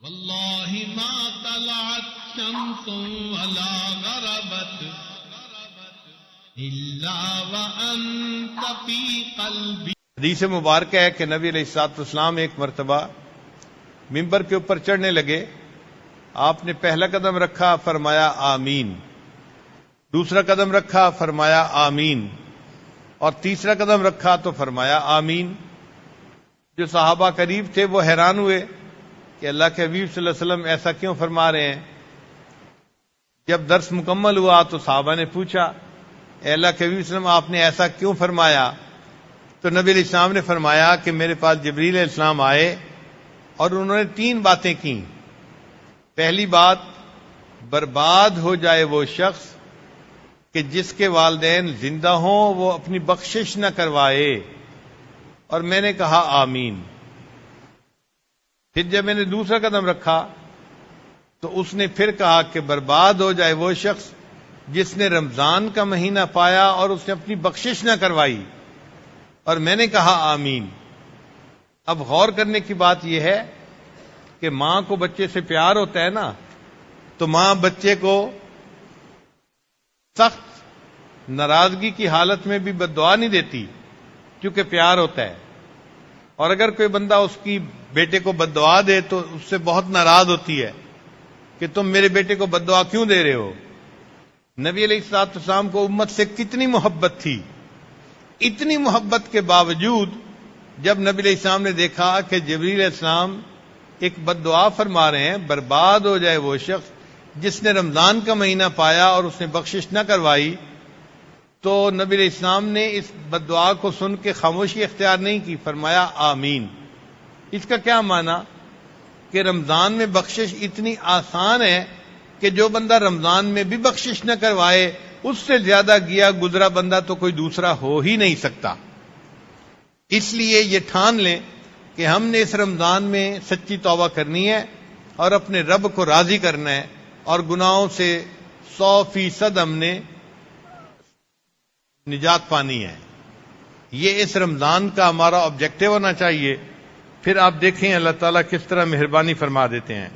واللہ ما طلعت شمس ولا غربت الا وانت فی قلبی۔ حدیث مبارکہ ہے کہ نبی علیہ الصلوۃ والسلام ایک مرتبہ ممبر کے اوپر چڑھنے لگے، آپ نے پہلا قدم رکھا، فرمایا آمین، دوسرا قدم رکھا، فرمایا آمین، اور تیسرا قدم رکھا تو فرمایا آمین۔ جو صحابہ قریب تھے وہ حیران ہوئے کہ اللہ کے حبیب صلی اللہ علیہ وسلم ایسا کیوں فرما رہے ہیں۔ جب درس مکمل ہوا تو صحابہ نے پوچھا، اے اللہ کے حبیب صلی اللہ علیہ وسلم آپ نے ایسا کیوں فرمایا؟ تو نبی علیہ السلام نے فرمایا کہ میرے پاس جبریل علیہ السلام آئے اور انہوں نے 3 باتیں کی۔ پہلی بات، برباد ہو جائے وہ شخص کہ جس کے والدین زندہ ہوں وہ اپنی بخشش نہ کروائے، اور میں نے کہا آمین۔ پھر جب میں نے دوسرا قدم رکھا تو اس نے پھر کہا کہ برباد ہو جائے وہ شخص جس نے رمضان کا مہینہ پایا اور اس نے اپنی بخشش نہ کروائی، اور میں نے کہا آمین۔ اب غور کرنے کی بات یہ ہے کہ ماں کو بچے سے پیار ہوتا ہے نا، تو ماں بچے کو سخت ناراضگی کی حالت میں بھی بد دعا نہیں دیتی کیونکہ پیار ہوتا ہے، اور اگر کوئی بندہ اس کی بیٹے کو بد دعا دے تو اس سے بہت ناراض ہوتی ہے کہ تم میرے بیٹے کو بد دعا کیوں دے رہے ہو۔ نبی علیہ الصلوۃ والسلام کو امت سے کتنی محبت تھی، اتنی محبت کے باوجود جب نبی علیہ السلام نے دیکھا کہ جبریل علیہ السلام ایک بد دعا فرما رہے ہیں، برباد ہو جائے وہ شخص جس نے رمضان کا مہینہ پایا اور اس نے بخشش نہ کروائی، تو نبی علیہ السلام نے اس بد دعا کو سن کے خاموشی اختیار نہیں کی، فرمایا آمین۔ اس کا کیا معنی کہ رمضان میں بخشش اتنی آسان ہے کہ جو بندہ رمضان میں بھی بخشش نہ کروائے اس سے زیادہ گیا گزرا بندہ تو کوئی دوسرا ہو ہی نہیں سکتا۔ اس لیے یہ ٹھان لیں کہ ہم نے اس رمضان میں سچی توبہ کرنی ہے اور اپنے رب کو راضی کرنا ہے، اور گناہوں سے 100% ہم نے نجات پانی ہے۔ یہ اس رمضان کا ہمارا آبجیکٹو ہونا چاہیے۔ پھر آپ دیکھیں اللہ تعالیٰ کس طرح مہربانی فرما دیتے ہیں۔